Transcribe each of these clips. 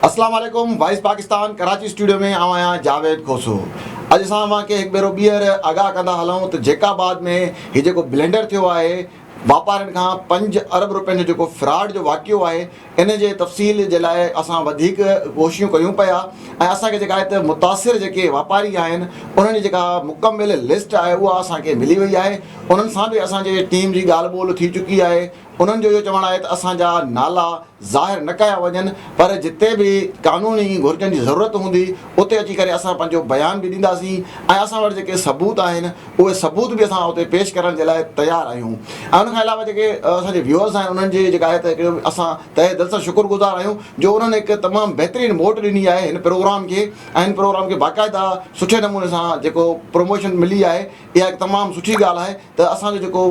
अस्सलाम वालेकुम। Voice Pakistan Karachi studio में आया जावेद खोसो। अॼु असां तव्हांखे हिकु भेरो ॿीहर आगाह कंदा हलूं त जेकाबाद में हीउ जेको ब्लेंडर थियो आहे वापारियुनि खां 5 अरब रुपयनि जो जेको फ्रॉड जो वाक़ियो आहे, इन जे तफ़सील जे लाइ असां वधीक कोशिशूं कयूं पिया ऐं असांखे जेका हिते मुतासिर जेके वापारी आहिनि उन्हनि जी जेका मुकमिल लिस्ट आहे उहा असांखे मिली वई आहे। उन्हनि सां बि असांजे टीम जी ॻाल्हि ॿोल थी चुकी आहे। उन्हनि जो इहो चवणु आहे त असांजा नाला ज़ाहिर न कया वञनि, पर जिते बि क़ानूनी घुर्जनि जी ज़रूरत हूंदी उते अची करे असां पंहिंजो बयान बि ॾींदासीं ऐं असां वटि जेके सबूत आहिनि उहे सबूत बि असां उते पेश करण जे लाइ तयारु आहियूं। ऐं उनखां अलावा जेके असांजे व्यूअर्स आहिनि उन्हनि जी जेका आहे त हिकिड़ो असां तहे दिलि सां शुक्रगुज़ार आहियूं जो उन्हनि हिकु तमामु बहितरीनु मोट ॾिनी आहे हिन प्रोग्राम खे ऐं हिन प्रोग्राम खे बाक़ाइदा सुठे नमूने सां जेको प्रमोशन मिली आहे। इहा हिकु तमामु सुठी ॻाल्हि आहे त असांजो जेको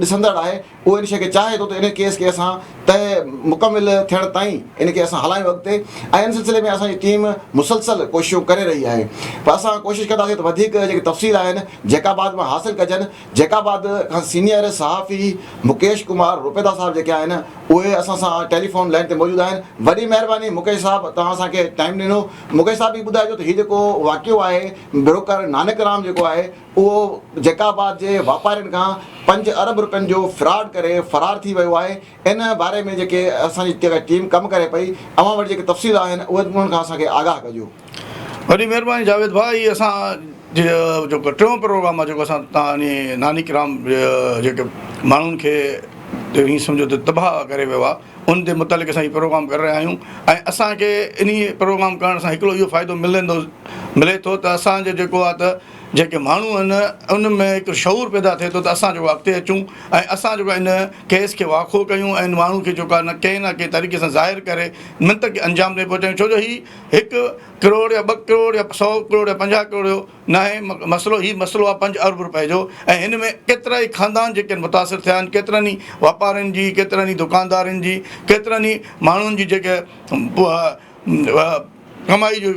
ॾिसंदड़ आहे उहो इन शइ खे चाहे थो त इन केस खे असां तइ मुकमिल थियण ताईं इन खे असां हलायूं अॻिते ऐं इन सिलसिले में असांजी टीम मुसलसल कोशिशूं करे रही आहे। पर असां कोशिशि कंदासीं त वधीक जेके तफ़सील आहिनि जेकाबाद मां हासिलु कजनि। जेकाबाद खां सीनियर सहाफ़ी मुकेश कुमार रुपेदा साहिबु जेके आहिनि उहे असां सां टेलीफोन लाइन ते मौजूदु आहिनि। वॾी महिरबानी मुकेश साहिबु, तव्हां असांखे टाइम ॾिनो। मुकेश साहिबु बि ॿुधाइजो त हीउ जेको वाक़ियो आहे ब्रोकर नानक राम जेको आहे उहो जेकाबाद जे वापारियुनि खां 5 अरब रुपयनि जो फ्रॉड करे फ़रार थी वियो आहे। इन बारे में जेके असांजी जेका टीम कमु करे पई, अव्हां वटि जेके तफ़सील आहिनि उहे उन्हनि खां असांखे आगाह कजो। वॾी महिरबानी जावेद भाई। असां जेको टियों प्रोग्राम आहे जेको असां तव्हां नानक राम जेके माण्हुनि खे हीअं सम्झो त तबाह करे वियो आहे उन जे मुतालिक़ असां हीउ प्रोग्राम करे रहिया आहियूं। ऐं असांखे इन प्रोग्राम करण सां हिकिड़ो इहो फ़ाइदो मिले थो त असांजो जेको आहे त जेके माण्हू आहिनि उन में हिकु शऊर पैदा थिए थो त असां जेको अॻिते अचूं ऐं असां जेको इन केस खे वाखो कयूं ऐं इन माण्हू खे जेको आहे न कंहिं तरीक़े सां ज़ाहिर करे मिंट खे अंजाम ॾेई पहुचायूं। छो जो हीउ 1 करोड़ या 2 करोड़ या 100 करोड़ या 50 करोड़ जो न आहे मसइलो। हीउ मसइलो आहे 5 अरब रुपए जो ऐं हिन में केतिरा ई ख़ानदान जेके मुतासिर थिया आहिनि, केतिरनि ई वापारियुनि जी, केतिरनि ई दुकानदारनि जी, केतिरनि ई माण्हुनि जी जेके कमाई जो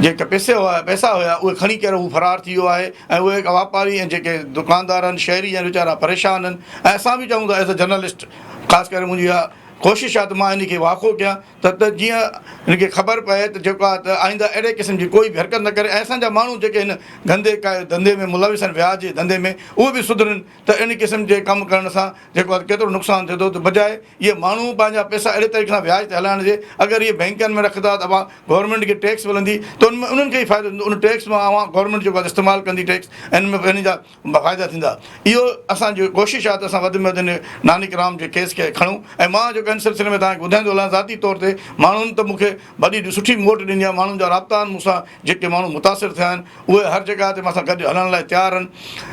जेके पैसा हुया उहे खणी करे हू फ़रार थी वियो आहे। ऐं उहे वापारी ऐं जेके दुकानदार आहिनि, शहरी आहिनि, वीचारा परेशान आहिनि। ऐं असां बि चऊं था एज़ अ जर्नलिस्ट, ख़ासि करे मुंहिंजी इहा कोशिशि आहे त मां इन खे वाखो कयां त जीअं हिनखे ख़बर पए त जेको आहे त आईंदा अहिड़े क़िस्म जी कोई बि हरकत न करे। ऐं असांजा माण्हू जेके हिन धंधे में मुलविस आहिनि, व्याज जे धंधे में, उहे बि सुधरनि त इन क़िस्म जे कमु करण सां जेको आहे केतिरो नुक़सानु थिए थो। त बजाए इहे माण्हू पंहिंजा पैसा अहिड़े तरीक़े सां व्याज ते हलाइण जे, अगरि इहे बैंकनि में रखंदा त गवर्नमेंट खे टैक्स मिलंदी त उन्हनि खे ई फ़ाइदो थींदो। उन टैक्स मां गवर्नमेंट जेको आहे इस्तेमालु कंदी टैक्स, इन में इन जा फ़ाइदा थींदा। इहो असांजी कोशिशि आहे त असां वधि में वधि नानक राम जे केस खे खणूं। ऐं मां जेको इन सिलसिले में तव्हांखे ॿुधाईंदो हलां ज़ाती तौर ते माण्हुनि त मूंखे वॾी सुठी मोट ॾिनी आहे। माण्हुनि जा राब्ता आहिनि मूंसां, जेके माण्हू मुतासिर थिया आहिनि उहे हर जॻह ते मूंसां गॾु हलण लाइ तयारु आहिनि।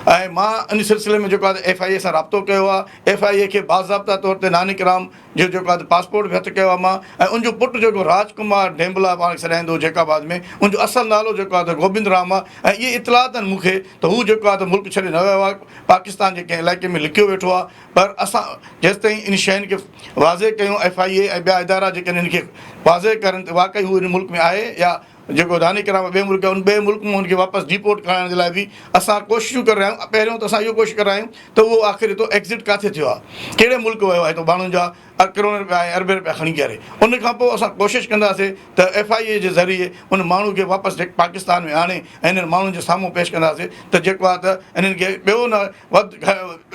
ऐं मां इन सिलसिले में जेको आहे FIA सां राब्तो कयो आहे। FIA खे बाज़ाब्ता तौर ते नानक राम जो जेको आहे पासपोर्ट बि हथु कयो आहे मां। ऐं उनजो पुटु जेको राजकुमार ढेंबला पाण सॾाईंदो जेकाबाद में, उनजो असुलु नालो जेको आहे त गोबिंद राम आहे। ऐं इहे इतलात आहिनि मूंखे त हू जेको आहे त मुल्क छॾे न वियो आहे, पाकिस्तान जे कंहिं इलाइक़े में लिखियो वेठो आहे। पर असां जेसिताईं इन शयुनि खे वाज़े कयूं, FIA ऐं ॿिया इदारा जेके आहिनि इनखे वाज़े करनि त वाक़ई हू इन मुल्क में आहे या जेको नानक राम ॿिए मुल्क आहे उन ॿिए मुल्क में हुनखे वापसि डिपोर्ट कराइण जे लाइ बि असां कोशिशूं करे रहिया आहियूं। पहिरियों त असां इहो कोशिशि करे रहिया आहियूं त उहो आख़िर हितो एक्ज़िट किथे थियो आहे, कहिड़े मुल्क वियो आहे, हितो माण्हुनि जा करोड़ रुपया ऐं अरबे रुपया खणी करे। उन खां पोइ असां कोशिशि कंदासीं त FIA जे ज़रिए उन माण्हू खे वापसि पाकिस्तान में आणे ऐं इन्हनि माण्हुनि जे साम्हूं पेश कंदासीं त जेको आहे त इन्हनि खे ॿियो न वधि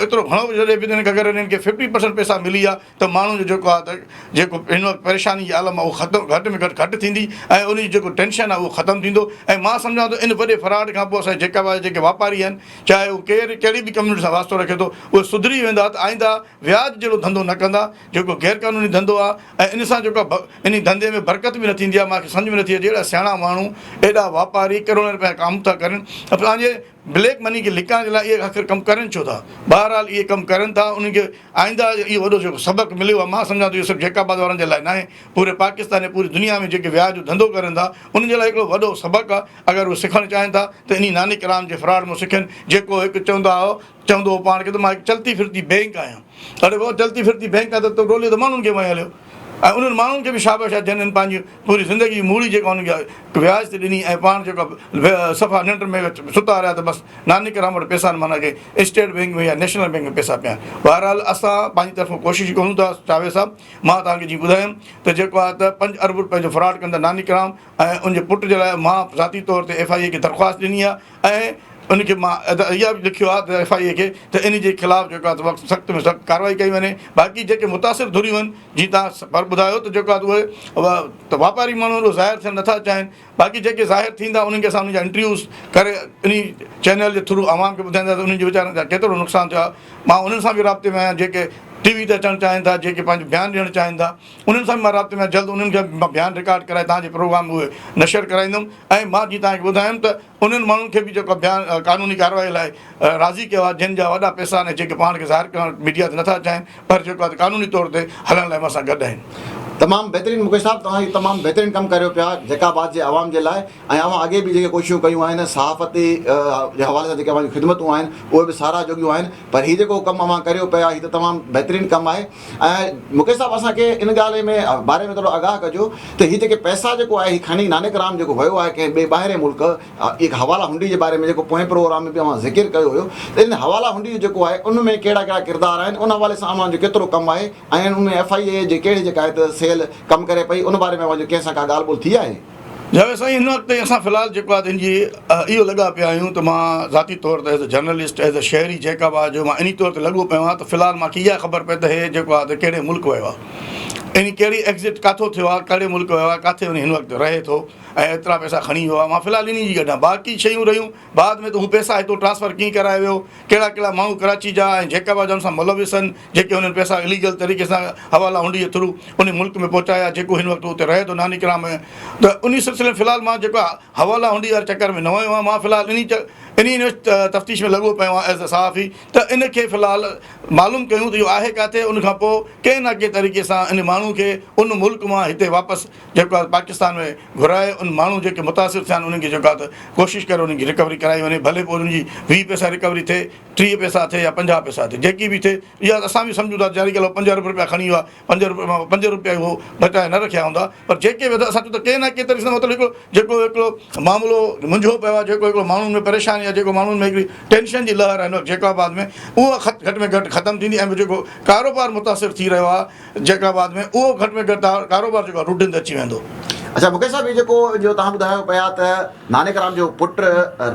एतिरो घणो जॾहिं बि अगरि इन्हनि खे 50% पैसा मिली आहे त माण्हुनि जो जेको आहे त जेको हिन वक़्तु परेशानी जी आलम आहे उहो घटि में घटि थींदी ऐं उन जी जेको टेंशन आहे उहो ख़तमु थींदो। ऐं मां सम्झां थो इन वॾे फ्रॉड खां पोइ असांजे जेके वापारी आहिनि, चाहे उहो कहिड़ी बि कम्यूनिटी सां वास्तो रखे थो, उहे सुधरी वेंदा त आईंदा व्याज जहिड़ो धंधो न कंदा जेको गैर क़ानूनी धंधो आहे। ऐं इन सां जेको इन धंधे में बरकत बि न थींदी आहे। मूंखे सम्झ में नथी अचे अहिड़ा सियाणा माण्हू, एॾा वापारी करोड़ रुपया कमु था करनि, पंहिंजे ब्लैक मनी खे लिकाइण जे लाइ इहे आख़िर कमु करनि छो था? बहरहाल इहे कमु करनि था। उन्हनि खे आईंदा इहो वॾो जेको सबक़ु मिलियो आहे, मां सम्झां थो इहो सिर्फ़ु जेकाबाद वारनि जे लाइ न आहे, पूरे पाकिस्तान ऐं पूरी दुनिया में जेके व्याज जो धंधो करनि था उन्हनि जे लाइ हिकिड़ो वॾो सबक़ु आहे। अगरि उहे सिखणु चाहिनि था त इन नानक राम जे फ्रॉड में सिखनि। जेको हिकु चवंदो हो पाण खे त मां हिकु चलती फिरती बैंक आहियां। अरे उहो चलती फिरती बैंक आहे त रोलियो त माण्हुनि खे वई हलियो। ऐं उन्हनि माण्हुनि खे बि शाबाश आहे जिन्हनि पंहिंजी पूरी ज़िंदगी जी मूड़ी जेका उनखे व्याज ते ॾिनी ऐं पाण जेका सफ़ा निंड में सुता रहिया त बसि नानक राम वटि पैसा माना के स्टेट बैंक में या नेशनल बैंक में पैसा पिया आहिनि। बहरहाल असां पंहिंजी तरफ़ां कोशिशि कयूं था जावेद साहब, मां तव्हांखे जीअं ॿुधायुमि त जेको आहे त 5 अरब रुपए जो फ्रॉड कंदा नानक राम ऐं उनजे पुट जे लाइ मां ज़ाती तौर ते FIA खे दरख़्वास्त ॾिनी आहे ऐं उनखे मां इहा बि लिखियो आहे त FIA खे त इन जे ख़िलाफ़ु जेको आहे त सख़्त में सख़्तु कार्रवाई कई वञे। बाक़ी जेके मुतासिर धुरियूं आहिनि जीअं तव्हां पर ॿुधायो त जेको आहे उहे त वापारी माण्हू उहो ज़ाहिर थियणु नथा चाहिनि। बाक़ी जेके ज़ाहिर थींदा उन्हनि खे असां उन्हनि जा इंटरव्यूज़ करे इन चैनल जे थ्रू आवाम खे ॿुधाईंदा त उन्हनि जे वीचारनि जा केतिरो नुक़सानु थियो आहे। मां उन्हनि सां बि राब्ते में आहियां जेके TV ते अचणु चाहिनि था, जेके पंहिंजो बयानु ॾियणु चाहिनि था, उन्हनि सां बि मां राब्ते में जल्द उन्हनि खे मां बयानु रिकॉर्ड कराए तव्हांजे प्रोग्राम उहे नशर कराईंदुमि। ऐं मां जीअं तव्हांखे ॿुधायुमि त उन्हनि माण्हुनि खे बि जेको बयानु क़ानूनी कार्रवाई लाइ राज़ी कयो आहे जिन जा वॾा पैसा आहिनि जेके पाण खे ज़ाहिर करणु मीडिया ते नथा चाहिनि, पर जेको आहे क़ानूनी तौर ते हलण लाइ असां गॾु आहिनि। तमामु बहितरीनु मुकेश साहब, तव्हां तमामु बहितरीनु कमु करियो पिया जेकाबाद जे आवाम जे लाइ, ऐं अवां अॻे बि जेके कोशिशूं कयूं आहिनि सहाफ़ती जे हवाले सां जेके अवां जूं ख़िदमतूं आहिनि उहे बि साराह जोॻियूं आहिनि, पर हीउ जेको कमु अवां करियो पिया हीउ त तमामु बहितरीनु कमु आहे। ऐं मुकेश साहब असांखे इन ॻाल्हि में बारे में थोरो आगाह कजो त हीउ जेके पैसा जेको आहे हीउ खणी नानक राम जेको वियो आहे कंहिं ॿिए ॿाहिरें मुल्क, हिकु हवाला हुंडी जे बारे में जेको पोएं प्रोग्राम में बि अवां ज़िकिर कयो हुयो, त इन हवाला हुंडी जो जेको आहे उन में कहिड़ा कहिड़ा किरदार आहिनि, उन हवाले सां अवां जो केतिरो कमु आहे ऐं उन में FIA जे कहिड़ी जेका आहे त सेल कमु करे पई, उन बारे में कंहिं सां का ॻाल्हि ॿोल थी आहे? जावेद साईं, हिन वक़्तु असां फ़िलहालु जेको आहे इन जी इहो लॻा पिया आहियूं त मां ज़ाती तौर ते as a journalist as a शहरी जेकाबाद जो मां इन तौर ते लॻो पियो आहियां त फ़िलहालु मूंखे इहा ख़बर पए त हे जेको आहे त कहिड़े मुल्क वियो आहे, इन कहिड़ी एग्ज़िट किथां थियो आहे, कहिड़े मुल्क वियो आहे, किथे हिन वक़्तु रहे थो ऐं एतिरा पैसा खणी वियो आहे। मां फ़िलहालु इन जी कढां, बाक़ी शयूं रहियूं बाद में त हू पैसा हितां ट्रांसफर कीअं कराए वियो, कहिड़ा कहिड़ा माण्हू कराची जा ऐं जेकाबाद सां मुलविस आहिनि जेके हुननि पैसा इलीगल तरीक़े सां हवाला हुंडी जे थ्रू उन मुल्क में पहुचाया जेको हिन वक़्तु हुते रहे थो नानक राम में, त उन सिलसिले में फ़िलहालु मां जेको आहे हवाला हुंडी वारे चकर में न वियो आहियां। मां फ़िलहालु इन तफ़्तीश में लॻो पियो आहियां एज़ अ सहाफ़ी, त इनखे फ़िलहालु मालूम कयूं त इहो आहे किथे, उनखां पोइ कंहिं न कंहिं तरीक़े सां इन माण्हू खे उन मुल्क मां हिते वापसि जेको आहे पाकिस्तान में घुराए उन माण्हू जेके मुतासिर थिया आहिनि उन्हनि खे जेको आहे त कोशिशि करे उन्हनि जी रिकवरी कराई वञे, भले पोइ उन्हनि जी 20 पैसा रिकवरी थिए, 30 पैसा थिए या 50 पैसा थिए, जेकी बि थिए। इहा असां बि सम्झूं था जारी कयो 5 अरब रुपया खणी वियो आहे, 5 रुपया उहो बचाए न रखिया हूंदा, पर जेके बि असां चऊं त कंहिं न कंहिं तरीक़े सां मतिलबु हिकिड़ो मामिलो मुंझो पियो आहे, जेको हिकिड़ो माण्हुनि में परेशानी आहे, जेको माण्हुनि में हिकिड़ी टेंशन जी लहर आहे जेकाबाद में, उहा घटि में घटि ख़तमु थींदी ऐं जेको कारोबार मुतासिर थी रहियो आहे जेकाबाद में, उहो घटि में घटि कारोबार जेको आहे रूटीन ते अची वेंदो। अच्छा मुकेश साहब, जेको जो तव्हां ॿुधायो पिया त नानक राम जो पुटु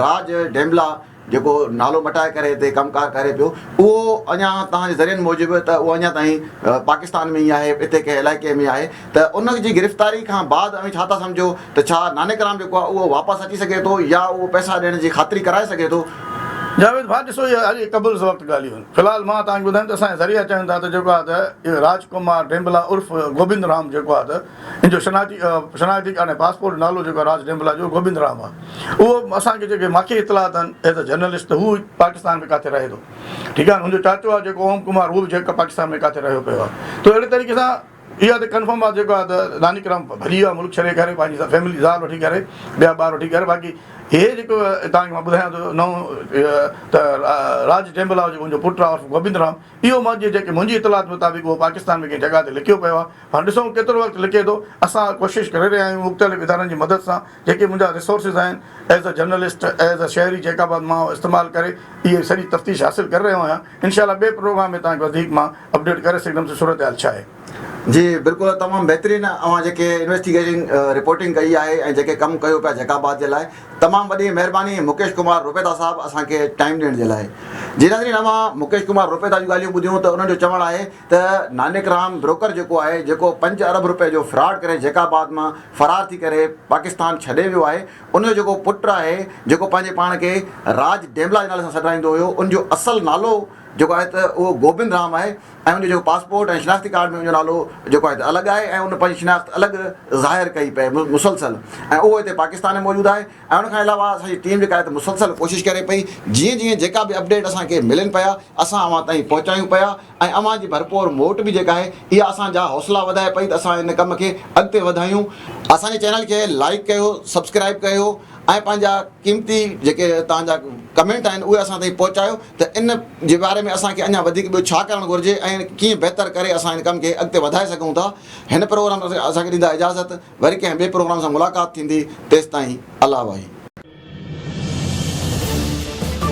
राज डेम्बला जेको नालो मटाए करे हिते कमकार करे पियो, उहो अञा तव्हांजे ज़रियनि मूजिबि त उहो अञा ताईं पाकिस्तान में ई आहे, हिते कंहिं इलाइक़े में आहे, त उन जी गिरफ़्तारी खां बाद छा था सम्झो त छा नानक राम जेको आहे उहो वापसि अची सघे थो या उहो पैसा ॾियण जी ख़ातिरी कराए सघे थो? जावेद भाउ ॾिसो, इहे अॼु क़बूल वक़्तु ॻाल्हियूं आहिनि। फ़िलहालु मां तव्हांखे ॿुधायां त असांजे ज़रिया चवनि था त जेको आहे त इहो राजकुमार डेम्बला उर्फ़ गोबिंद राम जेको आहे त इन जो शनाख़ती काने पासपोर्ट नालो जेको आहे राज डेम्बला जो गोबिंद राम आहे, उहो असांखे जेके मूंखे इतलात आहिनि एज़ अ जर्नलिस्ट, त हू पाकिस्तान में किथे रहे थो, ठीकु आहे। हुनजो चाचो आहे जेको ओम कुमार, उहो बि जेको पाकिस्तान में किथे रहियो पियो आहे, त अहिड़े तरीक़े सां इहा त कंफर्म आहे जेको आहे त नानक राम भॼी वियो आहे मुल्क छॾे करे, पंहिंजी फैमिली ज़ाल वठी करे, ॿिया ॿार वठी करे। बाक़ी हे जेको तव्हांखे मां ॿुधायां थो नओं त राज डेम्बला जेको मुंहिंजो पुटु आहे गोबिंद राम, इहो मां जेके मुंहिंजी इतलात मुताबिक़ उहो पाकिस्तान में कंहिं जॻह ते लिखियो पियो आहे। हाणे ॾिसूं केतिरो वक़्तु लिखे थो, असां कोशिशि करे रहिया आहियूं मुख़्तलिफ़ इदारनि जी मदद सां, जेके मुंहिंजा रिसोर्सिस आहिनि as a journalist as a शहरी जेकाबाद मां इस्तेमालु करे इहे सॼी तफ़्तीश हासिलु करे रहियो आहियां। इनशाला ॿिए प्रोग्राम में तव्हांखे वधीक मां अपडेट करे सघंदुमि सूरत हाल छा आहे। जी बिल्कुलु, तमामु बहितरीनु अवां जेके इन्वेस्टिगेशन रिपोर्टिंग कई आहे ऐं जेके कमु कयो पिया जेकाबाद जे लाइ, तमामु वॾी महिरबानी मुकेश कुमार रुपेता साहब असांखे टाइम ॾियण जे लाइ। जी नाज़रीन, अवां मुकेश कुमार रुपेता जूं ॻाल्हियूं ॿुधियूं त उन्हनि जो चवणु आहे त नानक राम ब्रोकर जेको आहे, जेको 5 अरब रुपए जो फ्रॉड करे जेकाबाद मां फ़रार थी करे पाकिस्तान छॾे वियो आहे, उनजो जेको पुटु आहे जेको पंहिंजे पाण खे राज डेम्बला जे नाले सां सॾाईंदो हुयो, उनजो असुलु नालो जेको आहे त उहो गोबिंद राम आहे ऐं उनजो जेको पासपोर्ट ऐं शिनाख़ती कार्ड में उनजो नालो जेको आहे त अलॻि आहे ऐं उन पंहिंजी शिनाख़्त अलॻि ज़ाहिर कई पए मुसलसल, ऐं उहो हिते पाकिस्तान में मौजूदु आहे। ऐं उनखां अलावा असांजी टीम जेका आहे त मुसलसल कोशिशि करे पई, जीअं जीअं जेका बि अपडेट असांखे मिलनि पिया असां अवां ताईं पहुचायूं पिया, ऐं अवां जी भरपूर मोट बि जेका आहे इहा असांजा हौसला वधाए पई त असां इन कम खे अॻिते वधायूं। असांजे चैनल खे लाइक कयो, सब्सक्राइब कयो ऐं पंहिंजा क़ीमती जेके तव्हांजा कमेंट आहिनि उहे असां ताईं पहुचायो त इन जे बारे में असांखे अञा वधीक ॿियो छा करणु घुरिजे ऐं कीअं बहितर करे असां हिन कम खे अॻिते वधाए सघूं था। हिन प्रोग्राम असांखे ॾींदा इजाज़त, वरी कंहिं ॿिए प्रोग्राम सां मुलाक़ात थींदी, तेसिताईं अल्लाह भाई।